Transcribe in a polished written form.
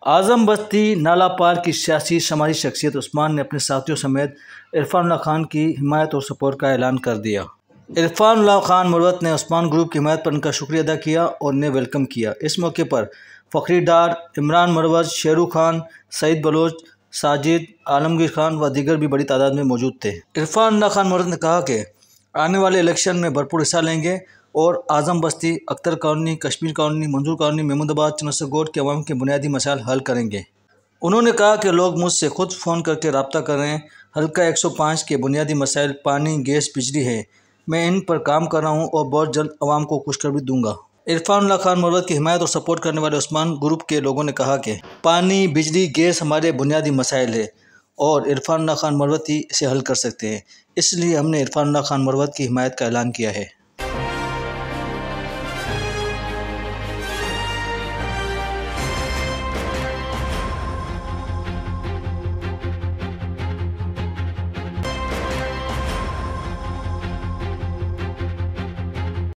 आज़म बस्ती नाला पार की सियासी समाजी शख्सियत उस्मान ने अपने साथियों समेत इरफानुल्लाह खान की हिमायत और सपोर्ट का ऐलान कर दिया। इरफानुल्लाह खान मरवत ने उस्मान ग्रुप की हिमायत पर उनका शुक्रिया अदा किया और उन्हें वेलकम किया। इस मौके पर फ़खरी डार, इमरान मरवत, शेरू खान, सईद बलोच, साजिद, आलमगीर खान व दीगर भी बड़ी तादाद में मौजूद थे। इरफानुल्लाह खान मरवत ने कहा कि आने वाले इलेक्शन में भरपूर हिस्सा लेंगे और आज़म बस्ती, अख्तर कॉलोनी, कश्मीर कॉलोनी, मंजूर कॉलोनी, महमूदाबाद, चनसगोड के अवाम के बुनियादी मसाइल हल करेंगे। उन्होंने कहा कि लोग मुझसे खुद फ़ोन करके रब्ता कर रहे हैं। हल्का 105 के बुनियादी मसाइल पानी, गैस, बिजली है। मैं इन पर काम कर रहा हूँ और बहुत जल्द अवाम को खुशखबरी दूंगा। इरफानुल्लाह खान मरवत की हिमायत और सपोर्ट करने वाले उस्मान ग्रुप के लोगों ने कहा कि पानी, बिजली, गैस हमारे बुनियादी मसाइल है और इरफानुल्लाह खान मरवत ही इसे हल कर सकते हैं। इसलिए हमने इरफानुल्लाह खान मरवत की हिमायत का ऐलान किया है।